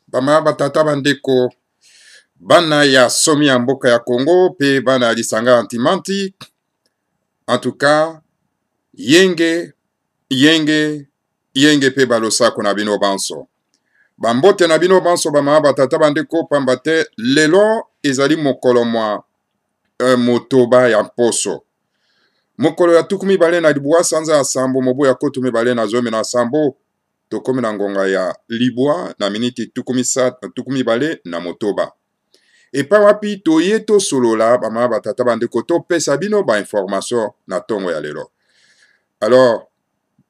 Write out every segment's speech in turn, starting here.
Bama batata bandeko bana ya somi ya mboka ya Congo pe bana ya lisanga antimanti. En tout cas, yenge pe balosako na bino banso. Bambote na bino banso bama batata bandeko pambate lelo ezali mokolo mwa motoba ya poso. Mokolo ya tukumi bale na libwa sanza ya sambo mobo ya kotume bale na zome na sambo. Tokomi na ngonga ya libwa na miniti tukumi bale na motoba. Et pa wapi toye to solola bama batata bandeko to pesa bino ba information na tongo ya lelo. Alors,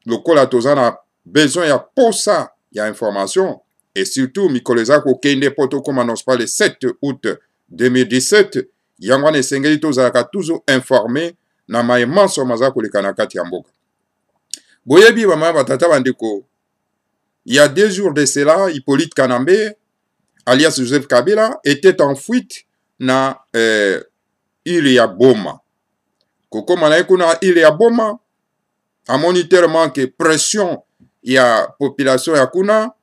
lokola toza na besoin ya posa ya information et surtout mikoleza ko kende poto comme annonce pas le 7 août 2017 yangwane sengeli tozalaka toujours informé na maemanso maza kolekana kati ya mboka. Boyebi bama batata bandeko, il y a 2 jours de cela, Hippolyte Kanambe, alias Joseph Kabila, était en fuite na île ya Boma. Koko malaiko na île ya Boma, amoni tellement que pression ya population ya kuna,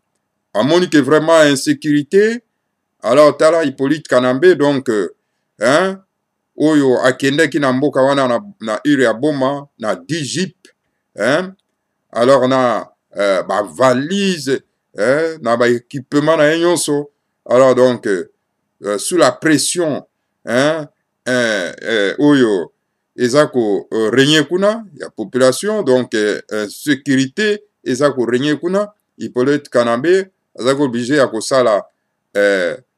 amoni que vraiment insécurité. Alors tala Hippolyte Kanambe donc oyo akendeki na mboka wana na île ya Boma na 10 jeep, alors na ba valise, na ba équipement na nyonso. Alors donc sous la pression oyo ezako régner kuna ya population, donc sécurité ezako régner kuna, Hippolyte Kanambe azako obligé ya kosala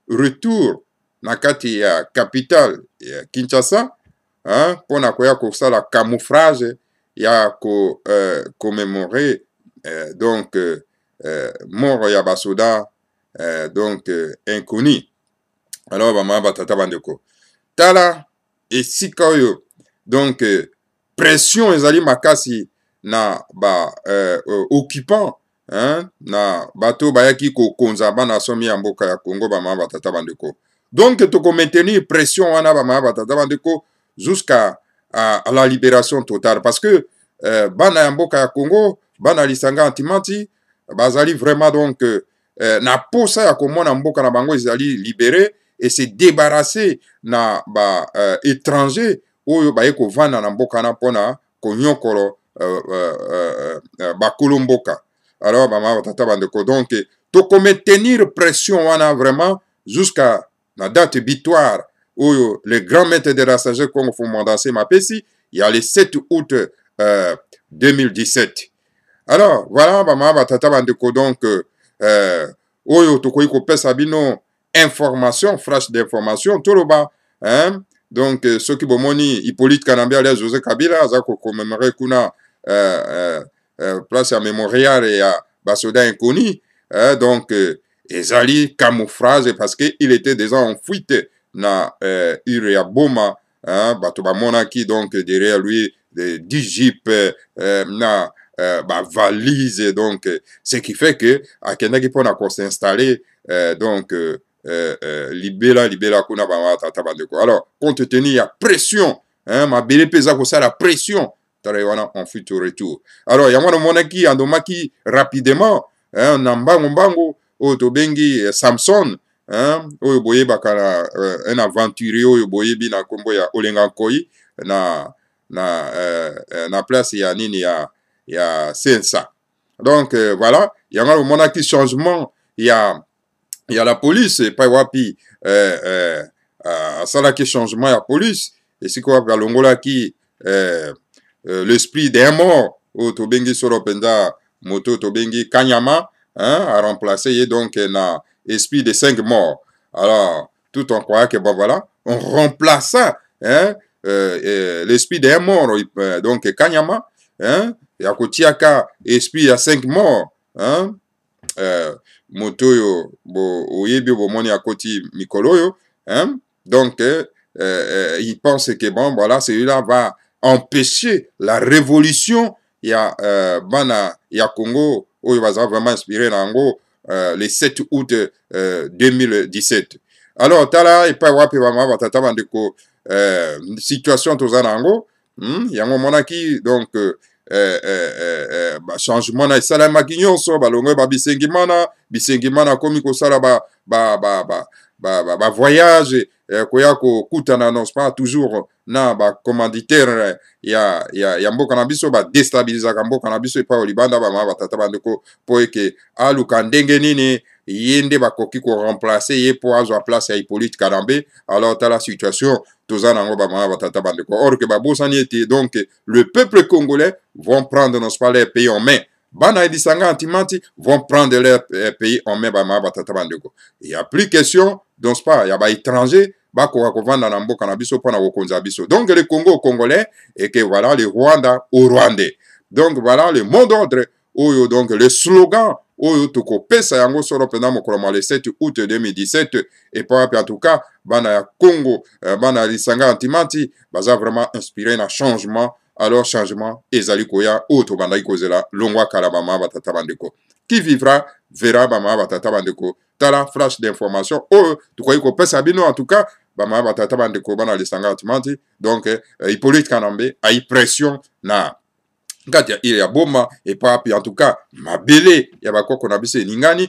retour na kati ya capitale ya Kinshasa, pona koya kosala camouflage ya ko commémorer donc mort ya basoda donc inconnu. Alors bama batata bandeko tala esika oyo donc pression ezali makasi na ba occupant na bato bayaki ko konza bana somi ya mboka ya Congo bama batata bandeko. Donc toko maintenir pression wana bama batata bandeko jusqu'à la libération totale, parce que bana ya mboka ya Congo, bana lisanga antimanti bazali vraiment donc na posa ya komona mboka na bango ezali libéré et se débarrasser na ba étranger oyo baye ko vanda na mboka na pona konyokolo bakolo mboka. Alors bama batata bandeko, donc toko maintenir pression wana vraiment jusqu'à la date butoir oyo le grand maître de la sagesse Congo Fumandase Mapesi, il y a le 7 août 2017. Alors voilà bama batata bandeko, donc oyo tokoyi ko pesa bino information, flash d'information toloba, donc ceux qui bomoni Hippolyte Kanambe alias Joseph Kabila azako commémorer kuna place ya mémorial ya basoda inconnu, donc ezali camouflage parce que il était déjà en fuite na île ya Boma, bato bamonaki donc derrière lui 10 jeeps na ba valise, donc ce qui fait que akendaki pona ko s'installer donc libela kuna ba tata bandeko. Alors compte tenu ya pression, ma bele pesa ko ça la pression wana en fuite au retour. Alors yamwana monaki andomaki rapidement na mbango oyo tobengi Samson, oyo boyeba kala un aventurier oyo boyebi na kombo ya Olenga Nkoyi na place ya nini ya Sensa. Donc voilà, yamwana monaki changement ya la police pa wapi asalaki changement ya police esiko wapi alongolaki l'esprit d'un mort oyo tobengi solo penza moto tobengi Kanyama, a remplacé donc na esprit de 5 morts. Alors tout on croyait que bon voilà, on remplaça l'esprit d'un mort, donc Kanyama, ya kotiaka esprit à 5 morts, moto yo bo oyebi bomoni akoti mikolo yo, donc il pense que bon voilà, celui-là va empêcher la révolution ya bana ya Congo oyo baza vraiment inspiré nango le 7 août 2017. Alors tala epa wapi bama batata bandeko situation toza nango, yango monaki donc changement na esalamaki nyonso balongwe bisengimana komi kosala voyage koya kokutana non pas toujours na commanditaire ya mboka na biso badestabilizaka mboka na biso epai olibanda bamama batata bandeko po eke aluka ndenge nini ye nde bakoki koremplace ye po azwa place ya Hippolyte Kanambe. Alors tala situation toza nango bamama batata bandeko, or que babosani ete donc le peuple congolais vont prendre non pas leur pays en main. Bana edisanga antimanti vont prendre leur pays en main bamama batata bandeko. Il y a plus question donc pas ya ba étranger bakoka kovanda na mboka na biso pona kokonza biso. Donc le Congo au Congolais et que voilà le Rwanda au Rwandais. Donc voilà le mot d'ordre oyo, donc le slogan oyo tokopesa yango solo pena mokolo le 7 août 2017 et pas en tout cas bana ya Congo bana lisanga antimanti baza vraiment inspiré na changement. Alors changement ezali koya oto bandaki kozela longwa kala bama batata bandeko. Qui vivra verra bama batata bandeko. Tala flash d'information oyo tukoyi kopesa bino en tout cas bama batata bandeko bana lisanga antimanti. Donc Hippolyte Kanambe a eu pression na kati ya ile ya boma epapi en tout cas mabele ya bakoko na biso eningani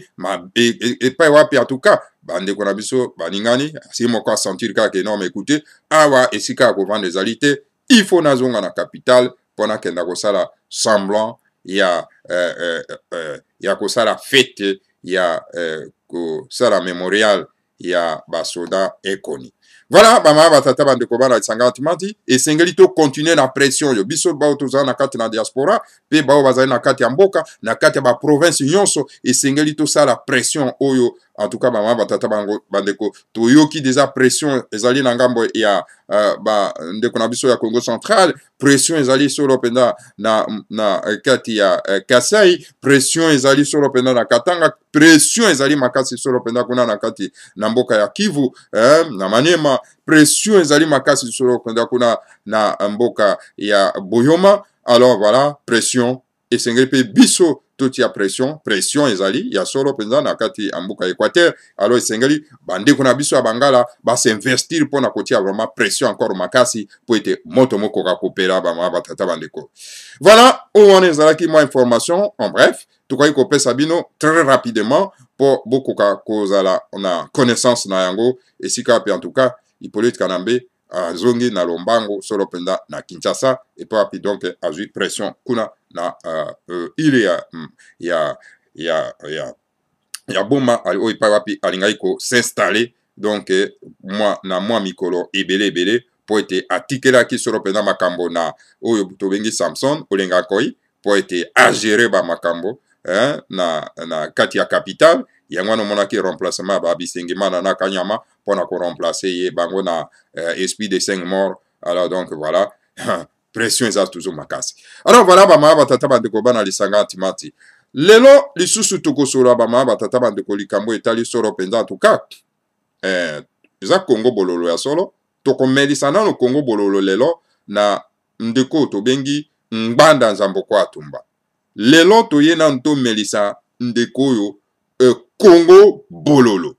epai wapi en tout cas bandeko na biso baningani si moko sentir kaka énorme écouter awa esika kovanda ezali te, il faut nazonga na capitale pona kenda kosala semblant ya kosala fete ya kosala memorial ya basoda ekoni. Voilà, bama batata bandeko bana lisanga antimanti esengeli to continuer na pression yo biso bao tozala na kati na diaspora pe bao bazali na kati ya mboka na kati ya ba province nyonso esengeli to sala pression oyo. En tout cas bama batata bandeko toyoki déjà pression ezali na ngambo ya ndeko na biso ya Congo central, pression ezali solo penda na kati ya Kasai, pression ezali solo penda na Katanga, pression ezali makasi solo penda kuna na kati na mboka ya Kivu na Maniema, pression ezali makasi solo penda kuna na mboka ya Boyoma. Alors voilà, pression esengeli pe biso tout ya pression ezali ya solo penza na kati ambuka Équateur. Alors esengeli bandeko na biso ya bangala ba s'investir pour na kotia vraiment pression encore makasi pour être moto moko ka kopera ba ma batata bandeko. Voilà, on ezalaki moi information en bref, tukoyi kopesa bino très rapidement pour beaucoup ka kozala on a connaissance na yango esika pe en tout cas Hippolyte Kanambe zongi na lombango solo penda na Kinshasa et puis donc azui pression kuna na ile ya boma oyo pa wapi alingai ko s'installer donc moi mikolo ebele po ete atikelaki solo penda makambo na oyo tobengi Samson olenga koi po ete agere ba makambo na kati ya capitale yango no monaki remplacement ba Bisengimana na Kanyama pona ko remplacer ye bango na esprit de 5 morts. Alors donc voilà pression eza toujours makasi. Alors voilà bama batata bandeko bana lisanga antimanti lelo lisusu tokosola bama batata bandeko likambo etali solo penza en tout cas eza Congo bololo ya solo tokomelisa nano Congo bololo lelo na ndeko tobengi Ngbanda Nzambo kwa Atumba. Lelo toye na nto melisa ndeko yo Congo bololo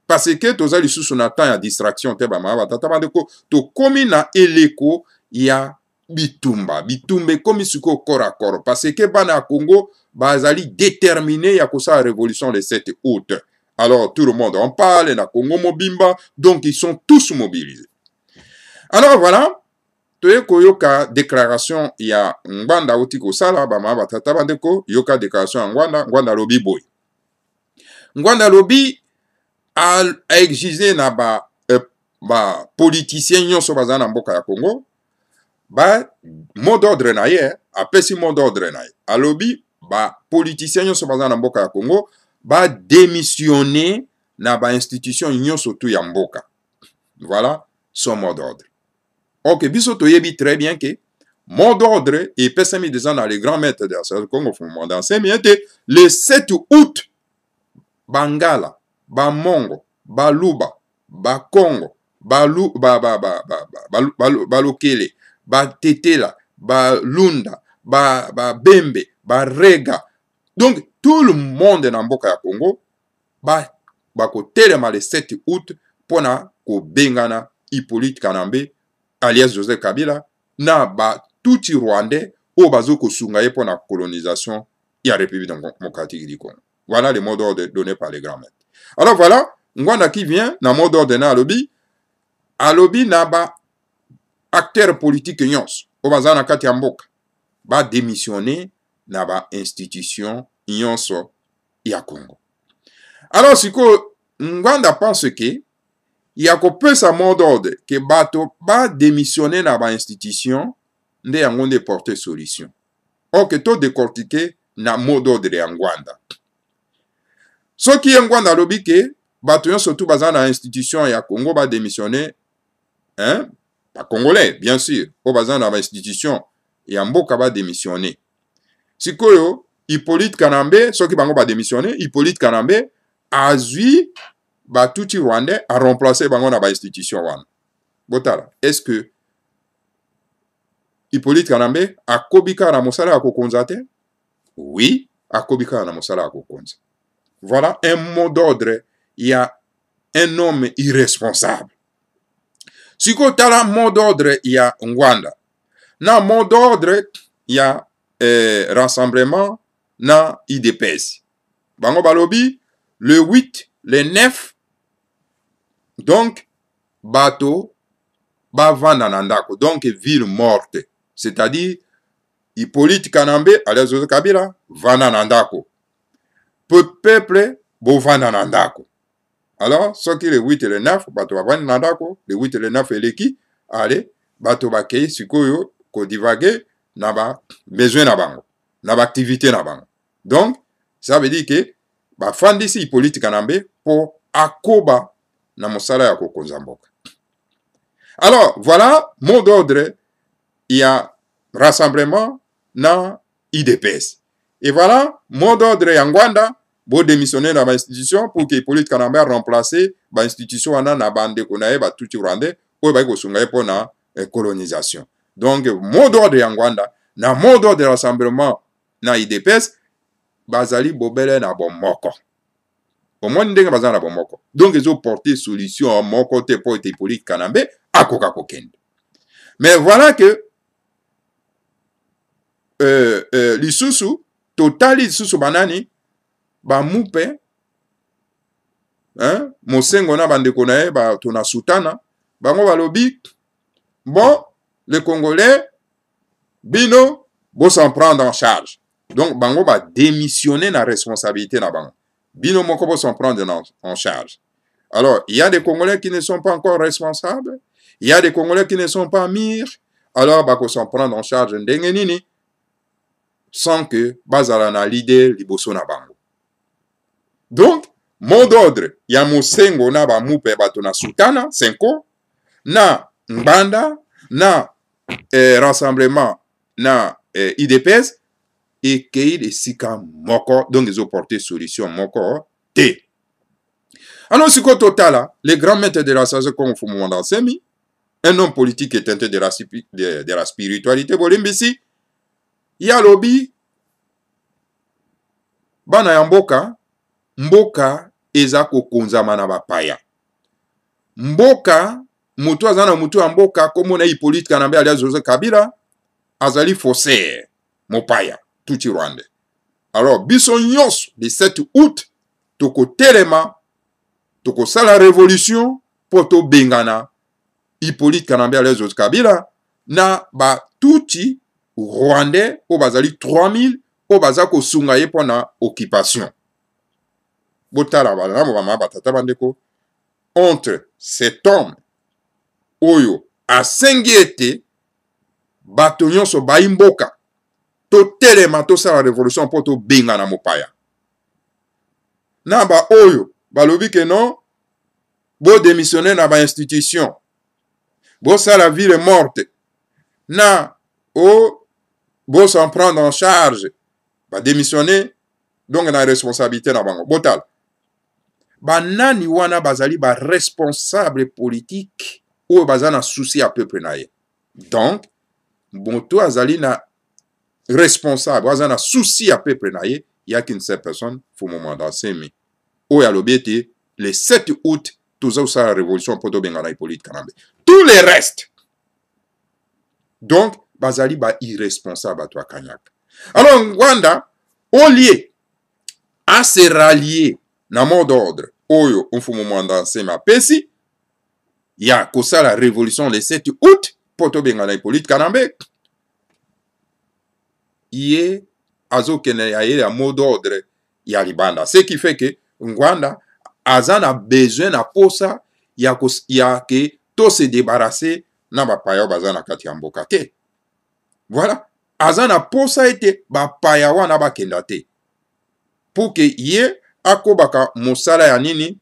parce que toza lisusu na temps ya distraction te bama batata bandeko to komi na eleko ya bitumba komi suko corps à corps parce que bana Congo bazali déterminé ya kosala révolution le 7 août. Alors tout le monde en parle na Congo mobimba, donc ils sont tous mobilisés. Alors voilà, toye koyoka déclaration ya Ngbanda oti kosala bama batata bandeko yoka déclaration ya Ngbanda lobi boy. Ngbanda lobi a exigé na ba politicien nyonso baza na mboka ya Congo ba mot d'ordre na ye apesi mot d'ordre na ye alobi ba politicien nyonso baza na mboka ya Congo ba démissionner na ba institution nyonso tu ya mboka. Voilà son mot d'ordre. Ok, biso toyebi très bien que mot d'ordre epesami déjà na les grands maîtres de la Congo fondement d'ancien miete le 7 août Bangala, Bamongo, Baluba, Bakongo, Balokele, Batetela, Balunda, Bembe, Barega. Donc, tout le monde dans mboka ya Congo, kotelema le 7 août, pona ko bengana Hippolyte Kanambe, alias Joseph Kabila, na touti Rwandais, au bazo kosungaye pour la colonisation et la République démocratique du Congo. Voilà les mots d'ordre donnés par les grands maîtres. Alors voilà, Ngwanda qui vient, dans mot d'ordre na alobi na ba acteur politique nyons, au bazar na kati ya mboka, ba démissionner na ba institution nyonso ya Congo. Alors siko Ngwanda pense que il y a peu sa mot d'ordre que bato ba démissionner na ba institution nde yango nde porter solution. Or que to décortiquer na mot d'ordre ya Ngwanda. Ce qui est Ngwanda lobi que bato surtout bazar na institution ya Congo ba démissionner, hein, pas congolais bien sûr, au bazar na ba institution ya mboka ba démissionner. Sikoyo Hippolyte Kanambe, ce qui bango ba démissionner, Hippolyte Kanambe azui ba touti rwandais a remplacé bango na ba institution wana. Botala, est-ce que Hippolyte Kanambe a kobika na mosala ya kokonza te? Oui, a kobika na mosala ya kokonza. Voilà un mot d'ordre, il y a un homme irresponsable. Si ko tala mot d'ordre, il y a Ngwanda. Na mot d'ordre, il y a rassemblement na IDPS. Bango balobi, le 8, le 9, donc, bateau, bavanda nandako, donc ville morte. C'est-à-dire, Hippolyte Kanambe, alias Kabila, vanda nandako. Peuple, bovanda nandako. Alors, ce qui est le 8 et le 9, bateau bavanda nandako, le 8 et le 9 et l'équipe, allez, bateau bakei, sikoyo, ko divague, naba, besoin na bango, naba activité na bango. Donc, ça veut dire que, ba fandisi Hippolyte Kanambe, pour akoba, na mosala ya kokonza mboka. Alors, voilà, mot d'ordre, il y a rassemblement na IDPS. Et voilà, mot d'ordre ya Ngwanda, bo démissionner dans l'institution pour que Hippolyte Kanambe remplace l'institution wana na bande konaye ba tuti rwandais, ou ba ko sungaye pour na colonisation. Donc, mot d'ordre ya Ngwanda, na mot d'ordre de rassemblement na IDPS, bazali bobele na bomoko. Au moins, ndenge bazana na bomoko. Donc, ils ont porté solution à mon côté pour Hippolyte Kanambe à Koka Kokende. Mais voilà que l'isusu, total l'isusu banani, ba moupe, hein, mosengo na bande konaye, ba tona soutana, ba ngo balobi, bon, les Congolais, bino, bo s'en prendre en charge. Donc, bango ba démissionner na responsabilité na bango. Bino moko bo s'en prendre en charge. Alors, il y a des Congolais qui ne sont pas encore responsables, il y a des Congolais qui ne sont pas mûrs, alors bako s'en prendre en charge ndenge nini, sans que bazala na leader liboso na bango. Donc, mot d'ordre, ya mosengo na ba mupe bato na Soutana, Senko, na Mbanda, na rassemblement na IDPS, et qu'il est sika moko, donc ils ont porté solution moko te. Alors, ce qu'au total, les grands maîtres de la sagesse comme Fumwanda Nsemi, un homme politique est teinté de la spiritualité, Bolimbisi, Yalobi, Bana ya mboka ezako konzama na bapaya. Mboka, mutu azana mutu ya mboka, comme on a Hippolyte Kanambe alias Joseph Kabila, azali faussaire, mopaya, touti Rwanda. Alors, biso nyos, le 7 août, toko telema, toko sala révolution, poto bengana, Hippolyte Kanambe alias Joseph Kabila, na ba touti Rwandais, o bazali 3000, o bazako sungaye pona occupation. Botala bala mama batata bandeko, entre cet homme, oyo, a sengiete, bato nyonso baimboka, to telema to sala révolution poto bengana mopaya. Na ba oyo, balobi ke non, bo démissionner na ba institution, bo sala ville morte, na o bo s'en prendre en charge, ba démissionner, donc na responsabilité na bango. Botal. Ba nani wana bazali ba responsable politique ou bazana souci à peuple na ye. Donc, bonto azali na responsable, bazana souci à peuple na ye, il y a qu'une seule personne, Fumwanda Nsemi. Ou ya lobete, le 7 août, tout ça, la révolution, poto bengana Hippolyte Kanambe. Tout le reste. Donc, bazali ba irresponsable to akanyaka. Alors Ngwanda au lieu à se rallier na mot d'ordre oyo mfumu mwandanse mapesi ya kosala révolution le 7 août poto bengana Hippolyte Kanambe ye azokene ya ya mot d'ordre ya libanda, ce qui fait que Ngwanda azana besoin na posa ya ke to se débarrasser na bapaya bazana kati ya mboka te. Voilà, azana posa ete bapaya wana bakenda te pour que ye akobaka mosala ya nini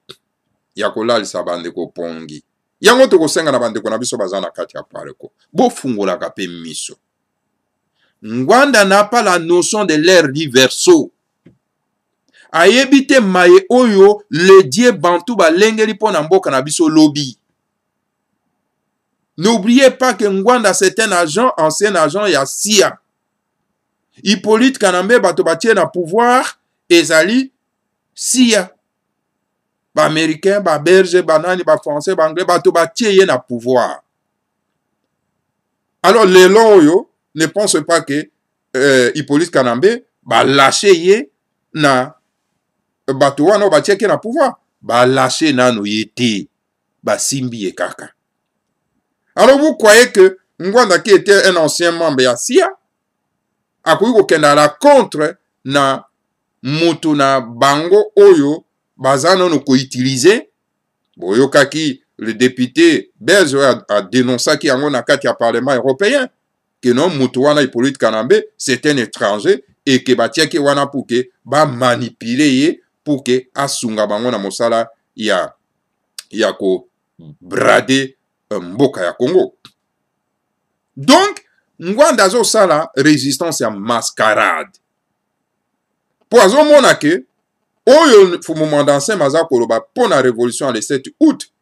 ya kolalisa bandeko pongi. Yango tokosenga na bandeko na biso bazana kati ya pareko bofungolaka pe miso. Ngwanda n'a pas la notion de l'ère du verseau. Ayebite maye oyo le die bantu balengeli pona mboka na biso lobby. N'oubliez pas que Ngwanda c'est un agent, ancien agent ya CIA. Hippolyte Kanambe bato batie na pouvoir ezali CIA. Ba américain, ba belge, ba nani, ba français, ba anglais, bato batie ye na pouvoir. Alors les loyo ne pense pas que Hippolyte Kanambe ba lâcher ye na bato wana batie ke na pouvoir. Ba lâcher nano yete ba simbi ye kaka. Alors vous croyez que Ngwanda qui était un ancien membre ya CIA akoki kokenda la contre na mutu na bango oyo bazano no ko utiliser boyokaki le député belge a dénoncé qui en a kati ya parlement européen que non mutu wana Hippolyte Kanambe c'est un étranger et que batiaki wana pour que ba manipuler ye pour que asunga bango na mosala ya ko brader mboka ya Congo. Donc Ngwanda zo sala résistance ya mascarade po azomona ke oyo fumu mwandanse maza koloba pona révolution le 7 août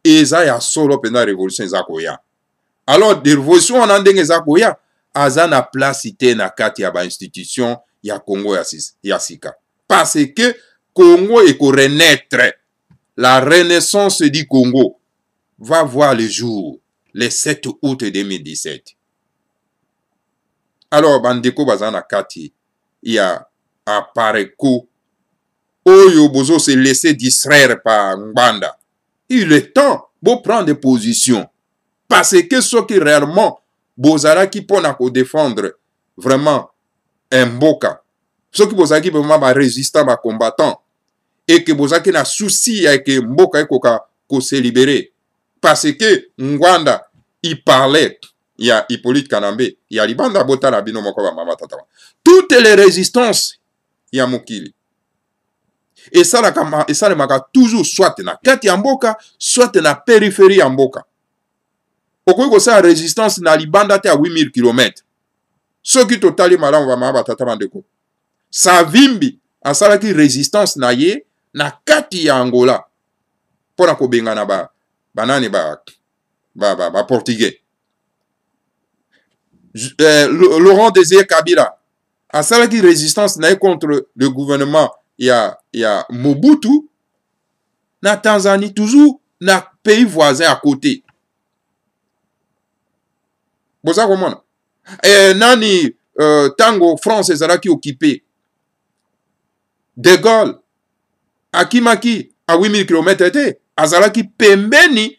eza ya solo pena révolution eza koya. Alors de révolution wana ndenge eza koya aza na place te na kati ya ba institution ya Congo ya sika parce que Congo eko renaître, la renaissance du Congo va voir le jour le 7 août 2017. Alors bandeko bazana kati ya apareko oyo bozo se laisser distraire par Ngwanda. Il est temps de prendre des positions parce que ce qui réellement bozala qui pona ko défendre vraiment un mboka, ce qui bozala qui vraiment ba résistant ba combattant et que bozala qui na souci ya que mboka ekoka ko se libérer parce que Ngwanda il parlait. Il y a Hippolyte Kanambe, il y a Libanda Bota la bino moko ba mama tata. Toutes les résistances, il y a Mokili. Et ça le maka toujours soit na kati ya mboka, soit na périphérie ya mboka. Okoki kosala résistance na libanda te à 8000 km. Ce qui totali malamu ba mama tata bandeko. Savimbi asalaki résistance na ye na kati ya Angola. Pona ko benga na banani ba portugais. Laurent Désiré Kabila a salaki résistance contre le gouvernement il y a Mobutu na Tanzanie toujours na pays voisin à côté. Boza komona nani tango France ezalaki occupé De Gaulle akimaki à 8000 km te azalaki pembeni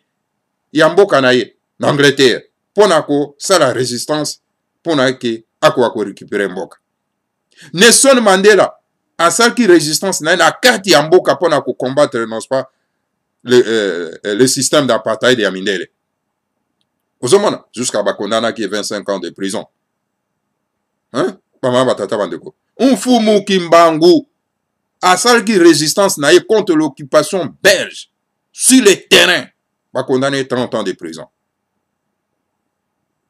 ya mboka na ye na Angleterre pona ko sala résistance pona ke ako récupérer mboka. Nelson Mandela a salaki résistance na kati ya mboka pona ko combattre non pas le système d'apartheid ya Mindele. Ozomona jusqu'à bakondana qui 25 ans de prison. Hein? Pama batata bandeko. Mfumu Kimbangu a salaki résistance na contre l'occupation belge sur le terrain. Bakondana 30 ans de prison.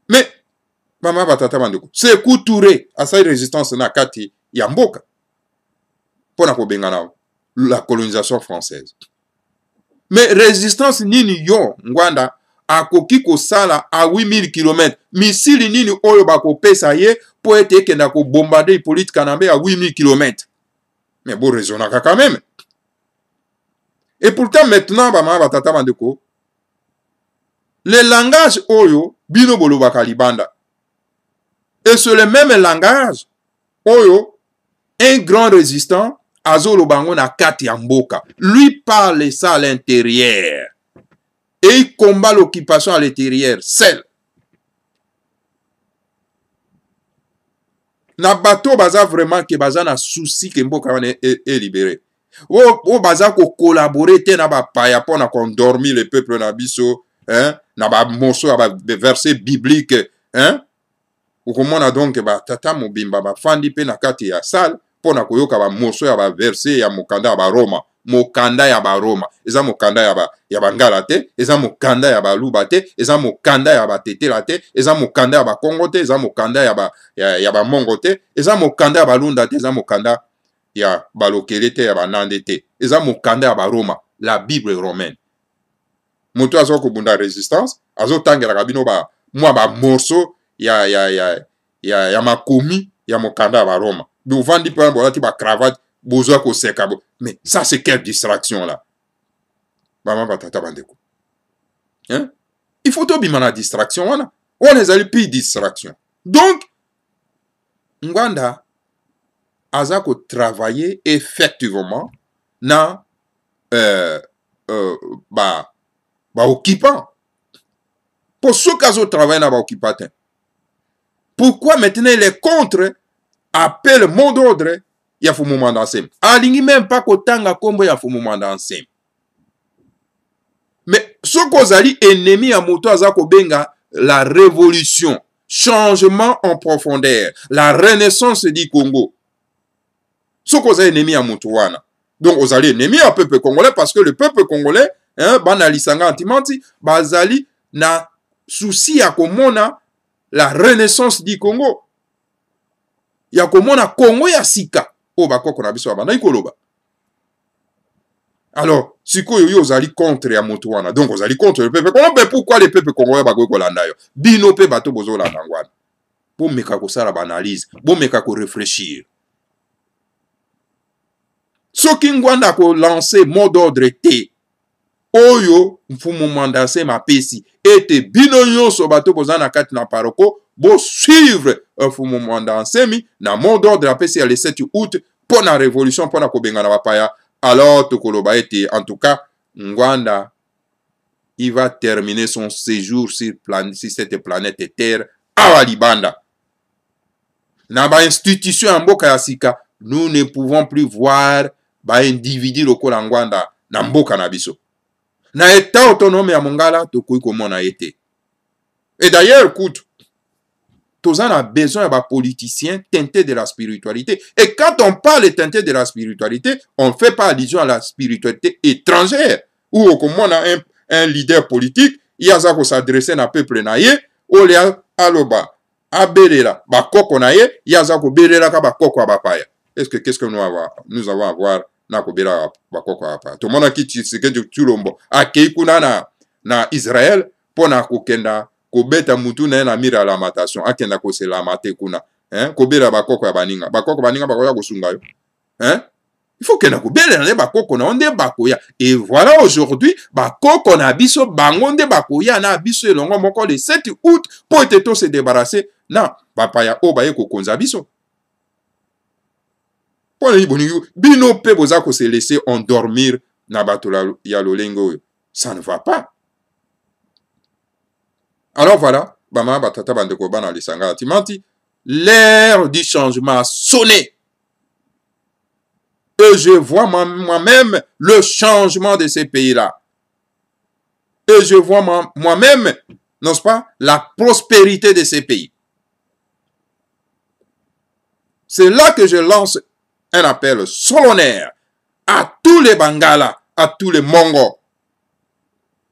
Mais mama batata bandeko Sékou Touré a sa résistance na kati ya mboka pona ko bengana la colonisation française. Mais résistance nini yo Ngwanda akoki ko sala à 8000 km misili nini oyo bako pesa ye po ete kenda ko bombarder Hippolyte Kanambe à 8000 km. Mais bon raisonnaka quand même. Et pourtant maintenant mama batata bandeko le langage oyo bino bolobaka libanda Et sur le même langage, oyo, un grand résistant, Azolo Bango na kati ya mboka, lui parle ça à l'intérieur. Et il combat l'occupation à l'intérieur, seul. Na bateau baza vraiment que baza na souci que mboka est libéré. O baza ko collaborer te na ba paya pour na endormir le peuple na biso, hein, na ba morceau ba verset biblique, hein. Okomona donc ba tata mobimba ba fandi pe na kati ya salle pour na koyoka ba morceau ya ba verset ya mokanda ya ba Roma. Mokanda ya ba Roma, eza mokanda ya ba ngala te, eza mokanda ya ba luba te, eza mokanda ya ba tetela te, eza mokanda ya ba Kongo te, eza mokanda ya ba Mongo te, eza mokanda ya ba Lunda te, eza mokanda ya ba Lokele te, ya ba Nande te, eza mokanda ya ba Roma, la Bible romaine. Moto azo ko bunda résistance, azo tangela kabino ba mwa ba morceau ya makomi ya mokanda ya ba Roma. Bi uvandi pa bolati ba cravate bozo ko seka bo. Mais ça, c'est quelle distraction là? Maman batata bandeko. Hein? Il faut tout bien la distraction. On les a eu plus distraction. Donc, Ngwanda a travaillé effectivement dans occupant. Pour ceux qui ont travaillé dans occupant. Pourquoi maintenant il est contre appel mot d'ordre? Il y a un moment d'ensem. Alingi même pas kotanga kombo ya moment d'ensem. Mais ce qu'on a dit ennemi à moto azako benga la révolution, changement en profondeur, la renaissance du Congo. Ce qu'on a ennemi à moto wana. Donc on a ennemi à peuple congolais parce que le peuple congolais, hein, banalisanga antimanti, bazali na souci à komona la renaissance du Congo. Ya komona Congo ya sika. Oh, bakoko na biso abanda ikoloba. Alors, sikoyo yo ozali contre ya moto wana. Donc ozali contre le peuple congolais. Mais pourquoi le peuple congolais bakoki kolanda yo? Bino pe bato bozolanda ngwana. Bo meka kosala ba analyse, bo meka ko réfléchir. Soki Ngwanda ko lancer mot d'ordre te. Oyo mfumu mandase mapesi ete bino nyonso bato bozana kati na paroko. Bo suivre fumu mandansemi na mot d'ordre apesi le 7 août pour la révolution pour la kobenga na bapaya. Alors tokoloba ete en tout cas Ngwanda il va terminer son séjour sur cette planète Terre à Libanda. Na ba institution en mboka ya sika, nous ne pouvons plus voir ba individu lokola Ngwanda na mboka na biso. Na état autonome ya Mongala tokoki komona ete. Et d'ailleurs écoute, tous on a besoin d'un politicien teinté de la spiritualité. Et quand on parle teinté de la spiritualité, on ne fait pas allusion à la spiritualité étrangère. Ou au on a un leader politique, il y a ça qui s'adresse à un peuple naïe, ou il y a aloba, abelela, bakoko naïe, il y a ça qui belela ka bakoko abapaya. Qu'est-ce que nous avons à voir na kobela bakoko abapaya? Tout le monde a qui ce que tu lombo. A keikuna na Israël, pour na kokenda. Kobeta mutu na na mira lamentation akenda ko se lamate kuna, hein, kobela bakoko ya baninga bakoya kosunga yo, hein. Il faut que na kobela na bakoko na onde bakoya. Et voilà aujourd'hui bakoko na biso bangonde bakoya na biso elongo moko le 7 août pour être se débarrasser na bapaya o baye ko konza biso. Pour les bino pe boza ko se laisser endormir na bato ya lolengo. Ça ne va pas. Alors voilà, bama batata bandeko bana lisanga timanti, l'ère du changement a sonné. Et je vois moi-même le changement de ces pays-là. Et je vois moi-même, n'est-ce pas, la prospérité de ces pays. C'est là que je lance un appel solennel à tous les Bangala, à tous les Mongos.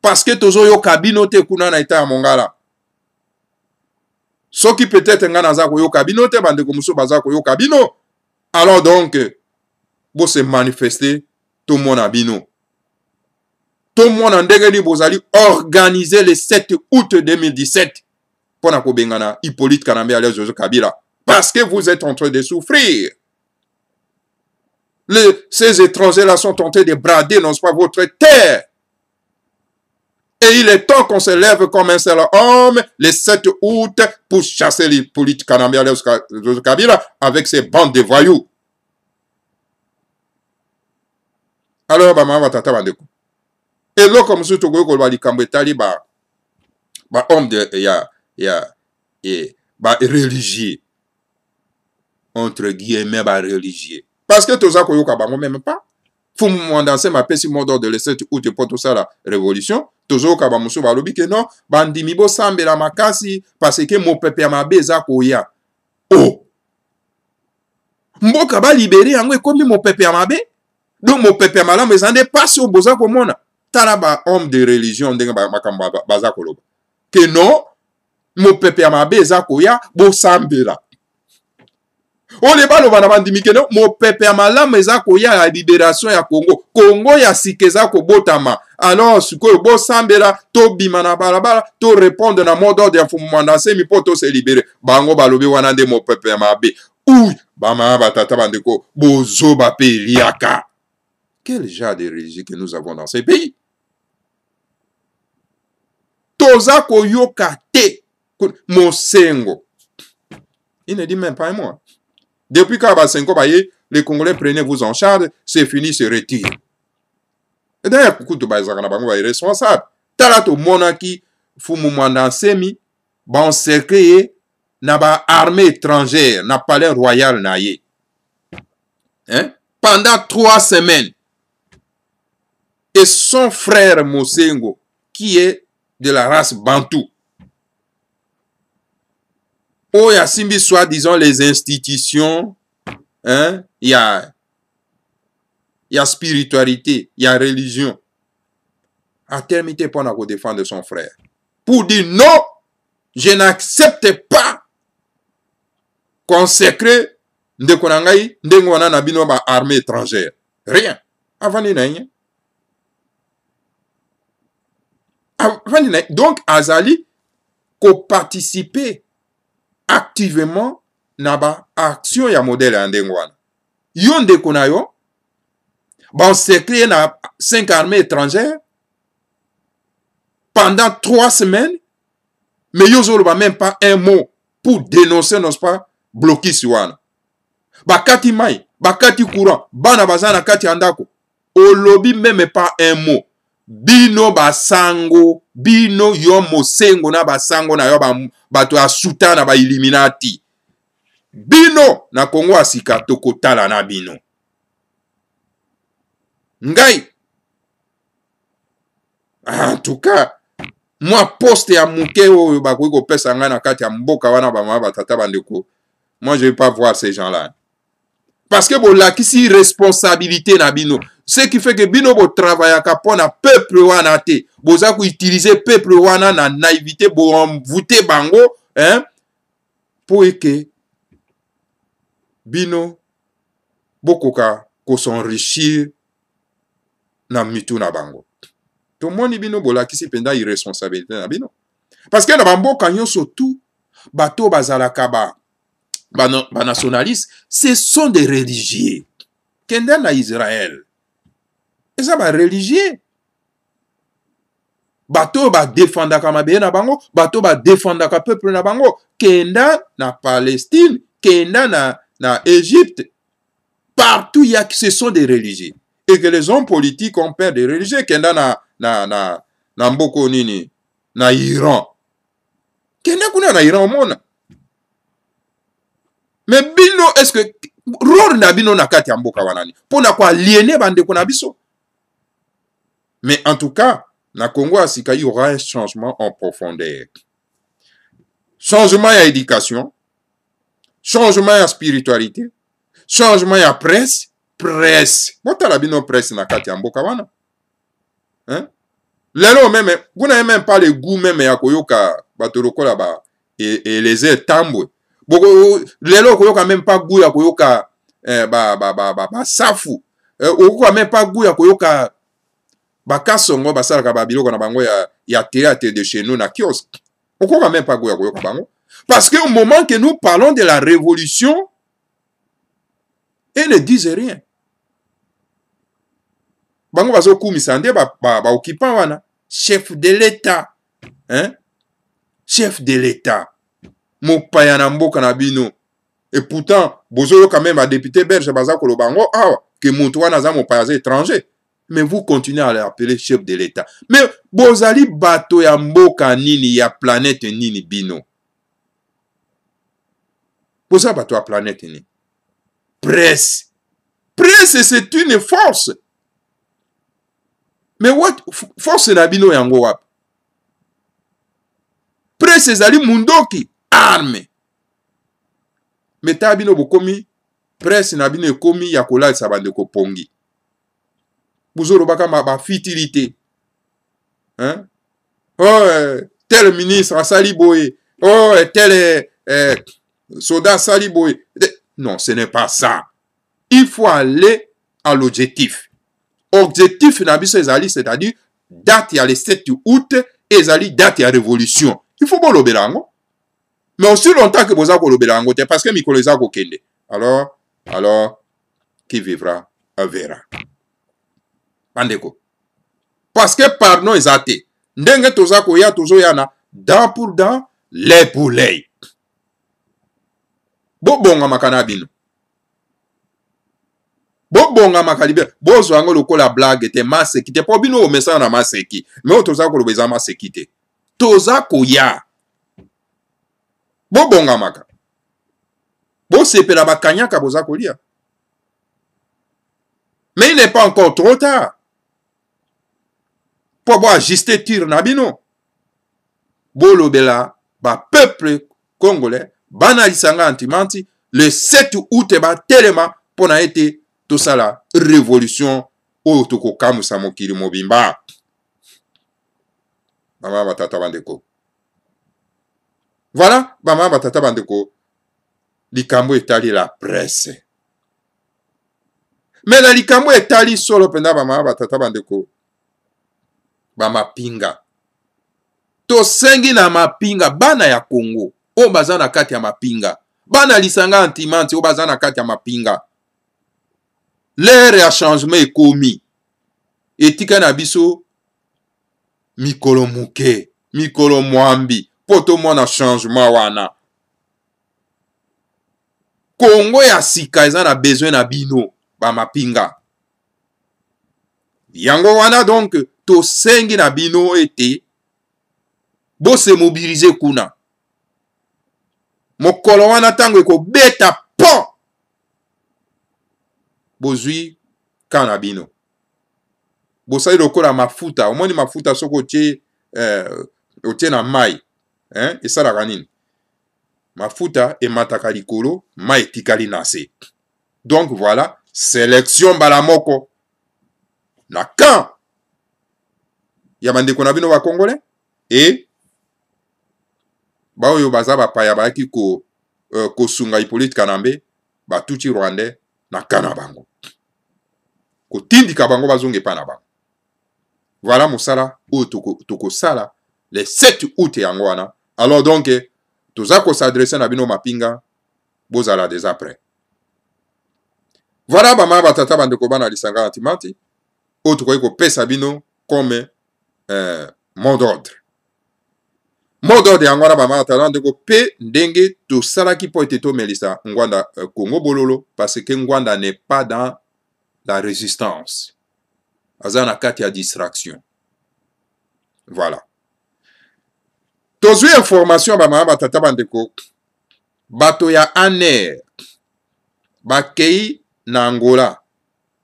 Parce que tozo yo kabino te kuna na ita ya Mongala. Ce qui peut-être ngana za ko yo kabino te bande ko muso baza ko yo kabino. Alors donc bo se manifester tout le monde abino. Tout le monde en dégeni bozali organiser le 7 août 2017 pour na ko bengana Hippolyte Kanambe alias Jojo Kabila parce que vous êtes en train de souffrir. Ces étrangers là sont tentés de brader non pas votre terre. Et il est temps qu'on se lève comme un seul homme le 7 août pour chasser les politiques Kanambe de Kabila avec ses bandes de voyous. Alors, bah, tata bandeko. Et là, comme ça, tu vois, homme de, religieux. Entre guillemets, religieux. Parce que tout ça, même pas. Faut me danser ma pesi modo de le 7 août pour tout ça, la révolution. Toujours ka bamusu balobi que non, bandimi bo sambela makasi parce que mon pepe amabe eza koya. Oh. Mboka ba libéré yango ekomi mon pepe amabe. Donc mon pepe malamu ezande passe au boza komona. Tala ba homme de religion ndenge makamba baza koloba. Que non, mon pepe amabe eza koya bo sambela. On les balles au bandimi que non, mon pepe malamu eza koya la libération ya Congo. Congo ya sikeza ko botama. Alors, ce que bo sambela to bimana balabala to répondre na mot d'ordre fumanda semi poto se libérer. Bango balobi wana de mon pepe amabe. Ouh, bama batata bandeko bozo ba pe liaka. Quel genre de religion que nous avons dans ces pays? Toza koyoka te mosengo. Il ne dit même pas un mot. Depuis qu'Abasenko Baye, les Congolais prenaient vous en charge, c'est fini, se retire. Et d'ailleurs, beaucoup de Baïzakana Bango est responsable. Talato monarchie, Fumumanda Semi, bon secret, n'a pas armée étrangère, n'a palais royal naïe. Hein? Pendant 3 semaines. Et son frère Mosengo, qui est de la race Bantou, oh, il y a Simbi, soi-disant, les institutions, hein, il y a spiritualité, il y a religion. A terminé pour défendre son frère. Pour dire non, je n'accepte pas consacrer de Konangaï, de Ngwana Nabino, ma armée étrangère. Rien. Avant de rien. Donc, Azali, qu'on participer activement naba action ya modèle andengwana. Yon de konayo, bon secret na 5 armées étrangères pendant 3 semaines, mais yozolo ba même pas un mot pour dénoncer, n'est-ce pas, bloquer Siwana. Bakati mai, bakati courant, bana bazana kati andako. Au lobby même pas un mot. Bino basango, bino yo mosengo na basango na yo bato ya suta na ba Illuminati. Bino na Congo asika tokotala na bino. Ngai. En tout cas, moi poste ya muke o bakoki kopesa nga na kati ya mboka wana ba mama batata bandeko. Moi je vais pas voir ces gens-là. Parce que bon la kisi responsabilité na bino. Ce qui fait que bino bo travailler kapona peuple wana te. Boza ko utiliser peuple wana na naïveté bo envoûter bango, hein, pour que bino bokoka ko s'enrichir na mitu na bango. To moni bino bola kisi penda irresponsabilité na bino. Parce que na bambo kanyo surtout bato bazalaka ba nationalistes, ce sont des religieux. Kenda na Israël. Et ça va religieux. Bato ba défendaka mabe na bango, bato ba défendaka peuple na bango. Kenda na Palestine, kenda na Égypte. Partout il y a que ce sont des religieux. Et que les hommes politiques ont peur des religieux. Kenda na mboko nini, na Iran. Kenda kuna na Iran mona. Mais bino, est-ce que rôle na bino na kati ya mboka wanani pona kwa aliéner bande ko na biso? Mais en tout cas, na Congo asika il y aura un changement en profondeur. Changement ya éducation, changement ya spiritualité, changement ya presse. Bota la bino presse na kati ya mboka wana. Hein? Lelo même, vous n'avez même pas le goût même ya koyoka batoloko la ba et les tambwe. Lelo koyoka même pas goût ya koyoka safu. Okoka même pas goût ya koyoka bakasongo basalaka ba biloko na bango ya théâtre de chez nous na kiosque. Okoka même pas goût ya koyoka bango. Parce que au moment que nous parlons de la révolution, ils ne disent rien. Bango bazo kumisande ba occupant wana. chef de l'État. Hein? Chef de l'État. Mopaya na mboka na bino. Et pourtant, bozo quand même a député belge baza kolobango que moutouana za mopaya étranger. Mais vous continuez à l'appeler chef de l'État. Mais bozali bato ya mboka nini ya planète nini bino. Boza bato ya planète nini. Presse. Presse, c'est une force. Mais what force na bino yango wap. Presse ezali mundoki arme. Mais ta bino bokomi presse na bino ekomi ya kolalisa bandeko pongi. Buzoro baka ma futilité. Hein? Oh, tel ministre a sali boye. Oh, tel soldat sali boye. Non, ce n'est pas ça. Il faut aller à l'objectif. Objectif na biso ezali, c'est-à-dire date ya le 7 août ezali date ya révolution. Il faut bon l'obelango. Mais aussi longtemps que boza ko l'obelango, parce que mikolo eza ko kende. Alors, qui vivra verra. Bandeko. Parce que pardon ezate. Ndenge toza ko ya tozo yana dent pour dent, lait pour lait. Bobonga makana bino. Bobonga makalibe. Bozo ango lokola blague te maseki te. Po bino o mesa na maseki. Mais o toza ko lobeza maseki te. Toza ko ya. Bobonga maka. Bo sepela bakanyaka boza ko lia. Mais il n'est pas encore trop tard. Pour ajuster tir nabino. Bolobela, ba peuple congolais, banalisanga antimanti, le 7 août ba telema pour na été tout ça la révolution au toko kamusa mokili mobimba. Mama batata bandeko. Voilà, mama batata bandeko. Likambo etali la presse. Mais la likambo etali solo penda mama batata bandeko. Bama pinga. To sengi na mapinga bana ya Congo. O bazana kati ya mapinga. Bana lisanga antimanti o bazana kati ya mapinga. L'ère ya changement ekomi. Etika na biso mikolo muke, mikolo mwambi. Poto mona changement wana. Congo ya sika eza na besoin na bino ba mapinga. Yango wana donc to sengi na bino ete bo se mobiliser kuna. Mokolo wana tango eko beta pon. Bozui kana bino. Bosai lokola mafuta. Omoni mafuta soko otie na mai. Esala kanini. Mafuta emataka likolo, mai tikali nase. Donc voilà, sélection balamoko. Na kan ya bandeko na bino ba Congolais et ba oyo baza ba paya ba ki ko sunga Hippolyte Kanambe ba tuti Rwandais na kana bango. Ko tindika bango bazonge pa na bango. Voilà musala o toko sala le 7 août yango wana. Alors donc toza ko s'adresser na bino mapinga bozala des après. Voilà ba ma batata bandeko bana lisanga antimanti. Autre ko pesa bino comme mot d'ordre. Mot d'ordre yango wana ba ma talande ko pe ndenge to salaki po eteto melisa ngwanda Congo bololo parce que ngwanda n'est pas dans la résistance. Azana kati ya distraction. Voilà. Tozu information ba ma batata bandeko bato ya aner bakei na Angola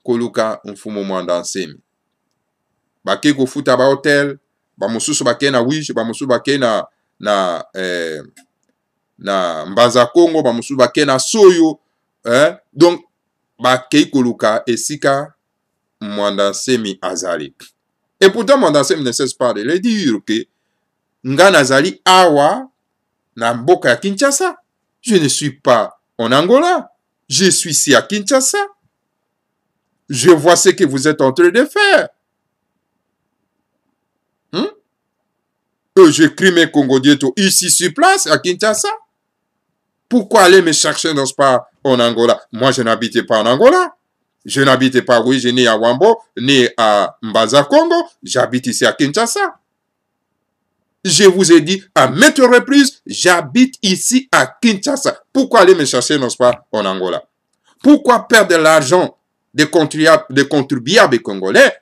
koluka mfumo mwanda nsemi. Bake kofuta ba hotel, ba mususu bake na wish, ba mususu bake na Mbanza Congo, ba mususu bake na Soyo, donc bake koluka esika mwanda nsemi azali. Et pourtant mwanda nsemi ne cesse pas de le dire que nga nazali awa na mboka ya Kinshasa. Je ne suis pas en Angola, je suis ici à Kinshasa. Je vois ce que vous êtes en train de faire. J'écris mes Congo Dieto ici sur place, à Kinshasa. Pourquoi aller me chercher dans ce pas en Angola? Moi, je n'habitais pas en Angola. Je n'habite pas, oui, je né à Wambo, né à Mbaza, Congo, j'habite ici à Kinshasa. Je vous ai dit à maintes reprises, j'habite ici à Kinshasa. Pourquoi aller me chercher, n'est-ce pas, en Angola? Pourquoi perdre de l'argent des contribuables congolais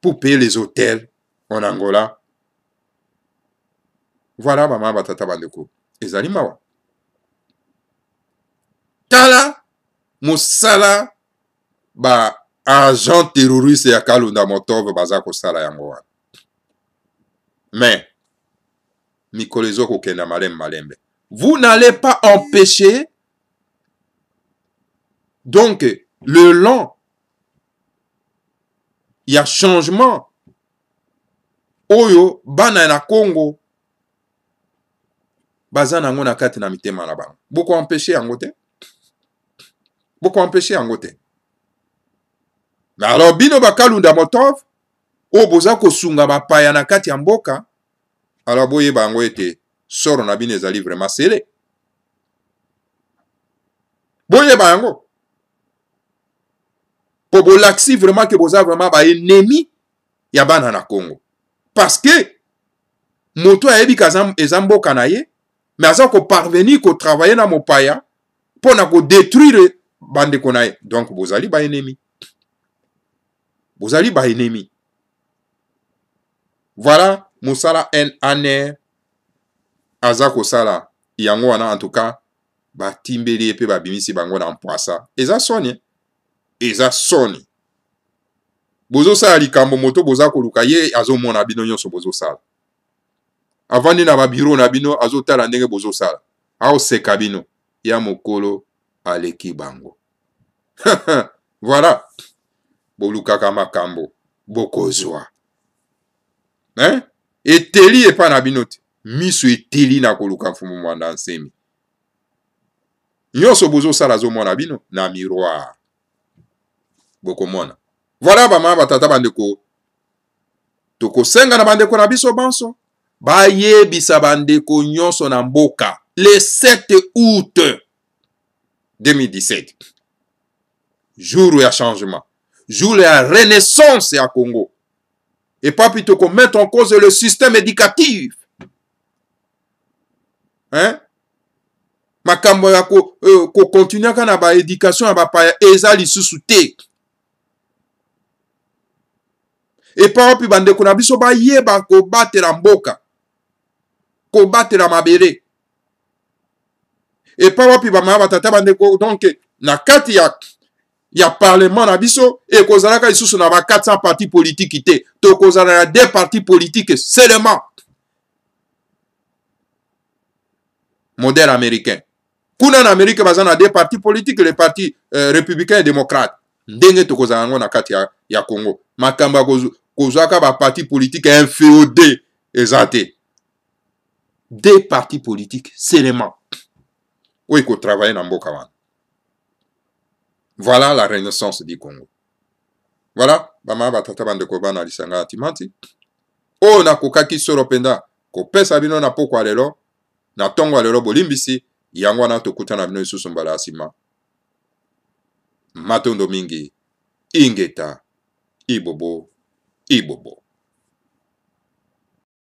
pour payer les hôtels en Angola? Voilà, maman, batata bandeko. Ezali mawa. Tala, musala, ba agent terroriste ya Kalunda Motove baza kosala yango wana. Mais, Mikolezo kokenda malembe. Vous n'allez pas empêcher donc le long. Il y a changement. Oyo, bana na Congo. Bazana ngona kati na mitema na bango. Boko empêcher yango te. Boko empêcher yango te. Mais alors, bino ba Kalunda Motove, o boza kosunga ba paya na kati ya mboka, alors boye bango ete, soro na bino ezali vraiment serré. Boye bango. Po bolaksi vraiment que boza vraiment ba ennemi ya bana na Congo. Parce que, moto a ebi kazam ezamboka na ye, mais aza ko parvenir ko travailler na mopaya, pour na ko détruire bande konaye. Donc, bozali ba ennemi. Bozali ba ennemi. Voilà, Moussala N. Azako Sala, yango wana en tout cas, ba timbeli epe ba bimisi bango na mpoasa. Eza soni. Eza soni. Bozo sala likambo moto boza koluka ye azo mona bino nyonso bozo sala. Avandi na ba biro na bino azo tala ndenge bozo sala. Ao seka bino ya mokolo aleki bango. Voilà. Boluka kama kambo bokozwa. Hein? Eteli epa na binote. Miso eteli na koluka mfumu mwanda nsemi. Nyonso bozo sala zo mona bino na miroir. Boko mona. Voilà bama batata bandeko. Toko senga na bandeko na biso banso. Baye bisa bandeko nyonso na mboka. Le 7 août 2017. Jour ya changement. Jour ya renaissance ya Congo. Et pas plutôt qu'on mette en cause le système éducatif. Hein? Makambo ya ko continue kana ba éducation ya ba pa eza lisusu te. Et pas pi bande ko na biso ba yeba ko batela mboka. Ko batela mabere. Et pas pi ba ma tata bande ko donc na kati ya parlement na biso et kozalaka lisusu na ba 400 partis politiques te. To kozala des partis politiques seulement. Modèle américain. Kuna en Amérique bazana des partis politiques, les partis républicains et démocrates. Ndenge to kozala na kati ya Congo. Makamba kozaka ba partis politiques inféodés ezate. Des partis politiques seulement. Oui, ko travailler na mboka wana. Voilà la renaissance du Congo. Voilà, bama batata bande ko bana lisanga timanti. O na kokaki soro penda ko pesa bino na poko lelo na tongo lelo bolimbisi yango na tokuta na bino isusu mbala asima. Matondo mingi ingeta ibobo.